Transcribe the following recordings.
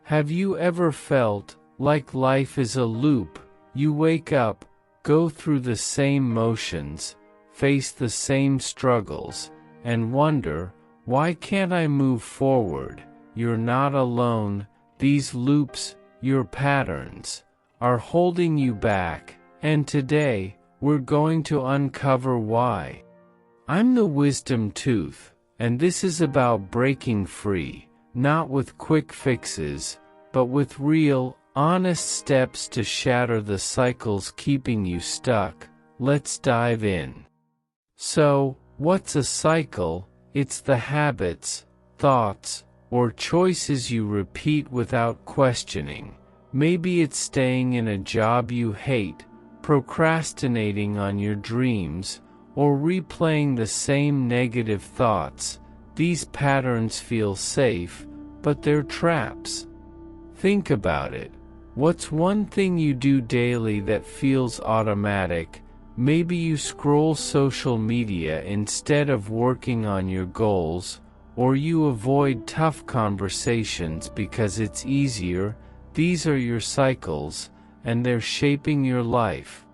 Have you ever felt like life is a loop? You wake up, go through the same motions, face the same struggles, and wonder, why can't I move forward? You're not alone. These loops, your patterns, are holding you back, and today, we're going to uncover why. I'm the wisdom tooth, and this is about breaking free, not with quick fixes, but with real, honest steps to shatter the cycles keeping you stuck. Let's dive in. So, what's a cycle? It's the habits, thoughts, or choices you repeat without questioning. Maybe it's staying in a job you hate, procrastinating on your dreams, or replaying the same negative thoughts. These patterns feel safe, but they're traps. Think about it. What's one thing you do daily that feels automatic? Maybe you scroll social media instead of working on your goals, or you avoid tough conversations because it's easier. These are your cycles, and they're shaping your life.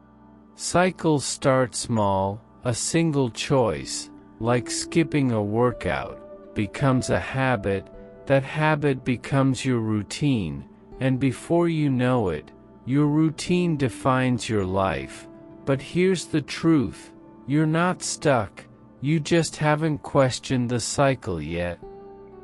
Cycles start small. A single choice, like skipping a workout, becomes a habit. That habit becomes your routine, and before you know it, your routine defines your life. But here's the truth, you're not stuck, you just haven't questioned the cycle yet.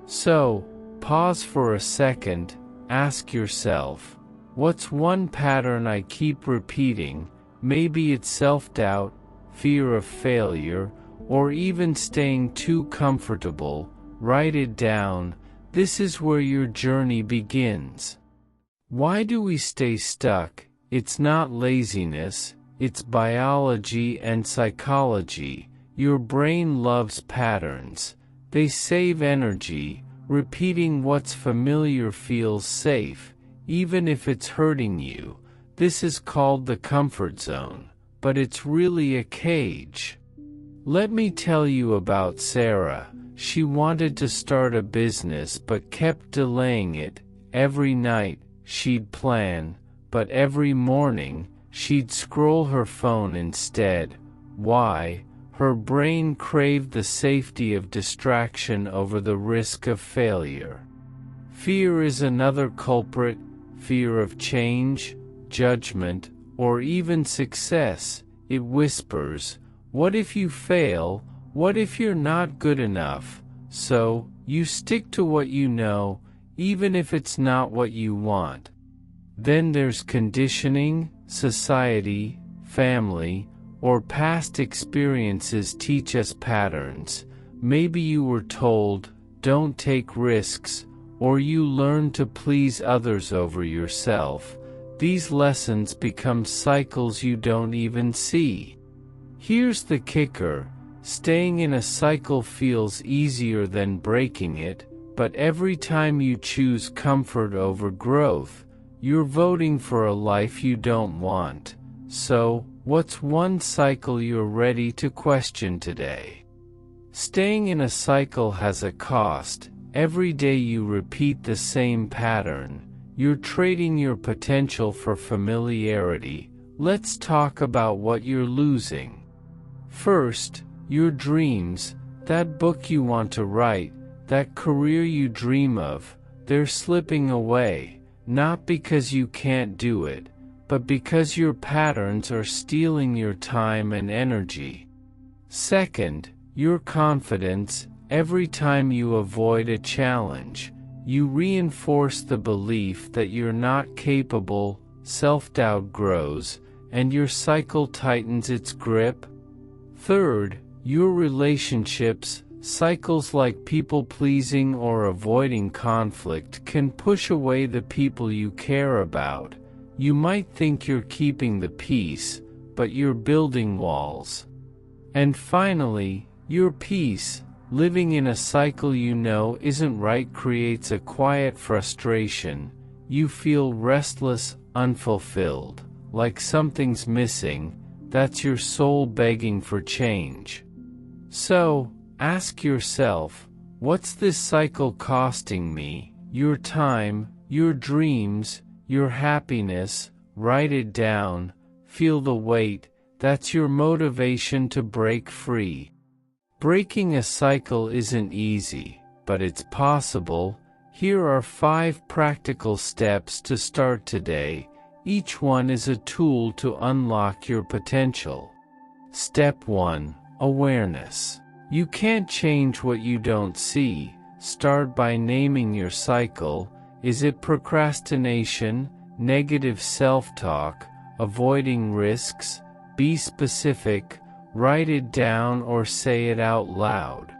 So, pause for a second, ask yourself, what's one pattern I keep repeating? Maybe it's self-doubt, fear of failure, or even staying too comfortable. Write it down. This is where your journey begins. Why do we stay stuck? It's not laziness, it's biology and psychology. Your brain loves patterns. They save energy. Repeating what's familiar feels safe, even if it's hurting you. This is called the comfort zone, but it's really a cage. Let me tell you about Sarah. She wanted to start a business but kept delaying it. Every night, she'd plan, but every morning, she'd scroll her phone instead. Why? Her brain craved the safety of distraction over the risk of failure. Fear is another culprit. Fear of change, judgment, or even success. It whispers, what if you fail? What if you're not good enough? So, you stick to what you know, even if it's not what you want. Then there's conditioning. Society, family, or past experiences teach us patterns. Maybe you were told, don't take risks, or you learn to please others over yourself. These lessons become cycles you don't even see. Here's the kicker. Staying in a cycle feels easier than breaking it, but every time you choose comfort over growth, you're voting for a life you don't want. So, what's one cycle you're ready to question today? Staying in a cycle has a cost. Every day you repeat the same pattern, you're trading your potential for familiarity. Let's talk about what you're losing. First, your dreams, that book you want to write, that career you dream of, they're slipping away. Not because you can't do it, but because your patterns are stealing your time and energy. Second, your confidence. Every time you avoid a challenge, you reinforce the belief that you're not capable. Self-doubt grows, and your cycle tightens its grip. Third, your relationships. Cycles like people-pleasing or avoiding conflict can push away the people you care about. You might think you're keeping the peace, but you're building walls. And finally, your peace. Living in a cycle you know isn't right creates a quiet frustration. You feel restless, unfulfilled, like something's missing. That's your soul begging for change. So, ask yourself, what's this cycle costing me? Your time, your dreams, your happiness. Write it down, feel the weight. That's your motivation to break free. Breaking a cycle isn't easy, but it's possible. Here are 5 practical steps to start today. Each one is a tool to unlock your potential. Step 1. Awareness. You can't change what you don't see. Start by naming your cycle. Is it procrastination, negative self-talk, avoiding risks? Be specific, write it down or say it out loud.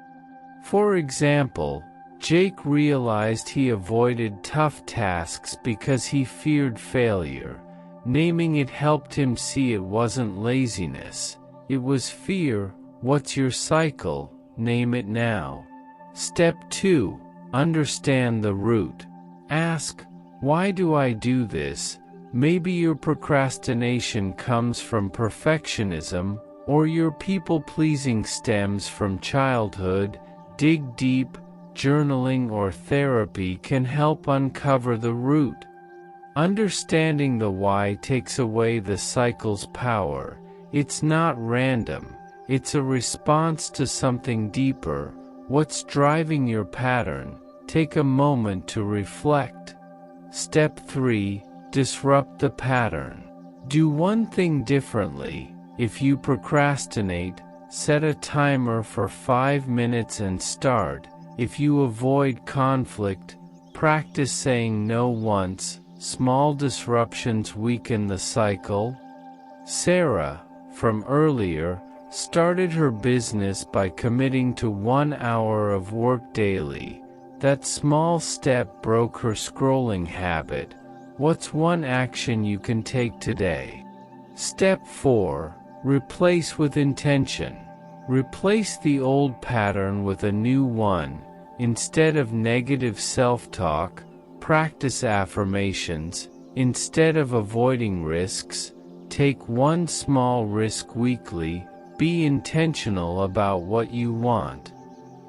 For example, Jake realized he avoided tough tasks because he feared failure. Naming it helped him see it wasn't laziness, it was fear. What's your cycle? Name it now. Step 2. Understand the root. Ask, why do I do this? Maybe your procrastination comes from perfectionism, or your people-pleasing stems from childhood. Dig deep. Journaling or therapy can help uncover the root. Understanding the why takes away the cycle's power. It's not random. It's a response to something deeper. What's driving your pattern? Take a moment to reflect. Step 3. Disrupt the pattern. Do one thing differently. If you procrastinate, set a timer for 5 minutes and start. If you avoid conflict, practice saying no once. Small disruptions weaken the cycle. Sarah, from earlier, started her business by committing to 1 hour of work daily. That small step broke her scrolling habit. What's one action you can take today? Step 4. Replace with intention. Replace the old pattern with a new one. Instead of negative self-talk, practice affirmations. Instead of avoiding risks, take one small risk weekly. Be intentional about what you want.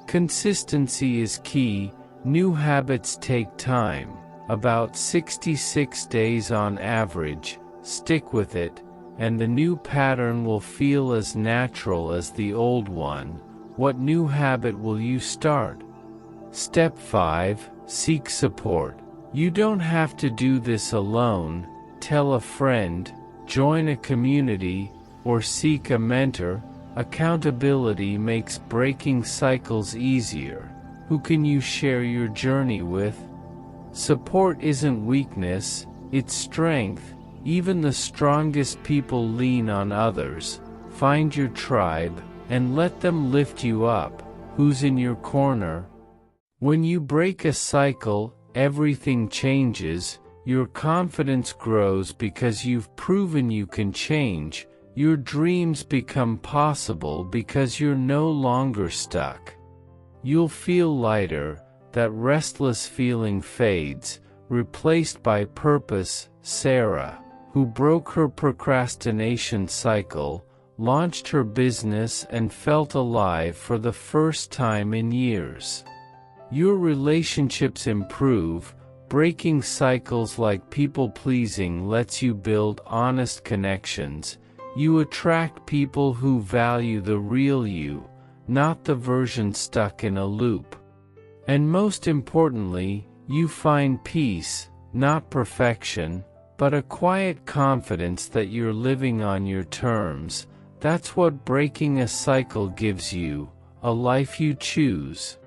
Consistency is key. New habits take time, about 66 days on average. Stick with it, and the new pattern will feel as natural as the old one. What new habit will you start? Step 5. Seek support. You don't have to do this alone. Tell a friend, join a community, or seek a mentor. Accountability makes breaking cycles easier. Who can you share your journey with? Support isn't weakness, it's strength. Even the strongest people lean on others. Find your tribe, and let them lift you up. Who's in your corner? When you break a cycle, everything changes. Your confidence grows because you've proven you can change. Your dreams become possible because you're no longer stuck. You'll feel lighter, that restless feeling fades, replaced by purpose. Sarah, who broke her procrastination cycle, launched her business and felt alive for the first time in years. Your relationships improve. Breaking cycles like people-pleasing lets you build honest connections. You attract people who value the real you, not the version stuck in a loop. And most importantly, you find peace, not perfection, but a quiet confidence that you're living on your terms. That's what breaking a cycle gives you, a life you choose.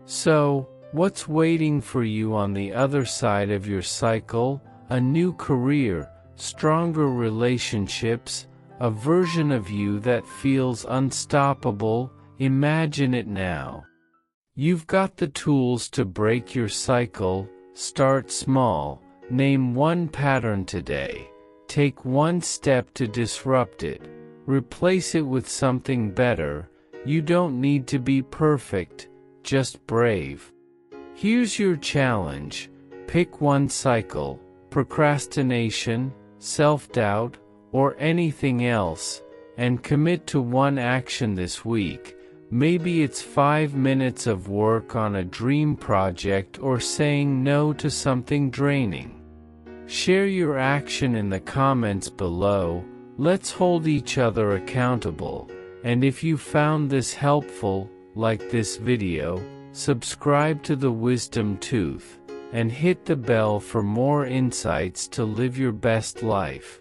So, what's waiting for you on the other side of your cycle? A new career, stronger relationships, a version of you that feels unstoppable. Imagine it now. You've got the tools to break your cycle. Start small. Name one pattern today. Take one step to disrupt it. Replace it with something better. You don't need to be perfect, just brave. Here's your challenge. Pick one cycle, procrastination, self-doubt, or anything else, and commit to one action this week. Maybe it's 5 minutes of work on a dream project or saying no to something draining. Share your action in the comments below. Let's hold each other accountable. And if you found this helpful, like this video, subscribe to the Wisdom Tooth, and hit the bell for more insights to live your best life.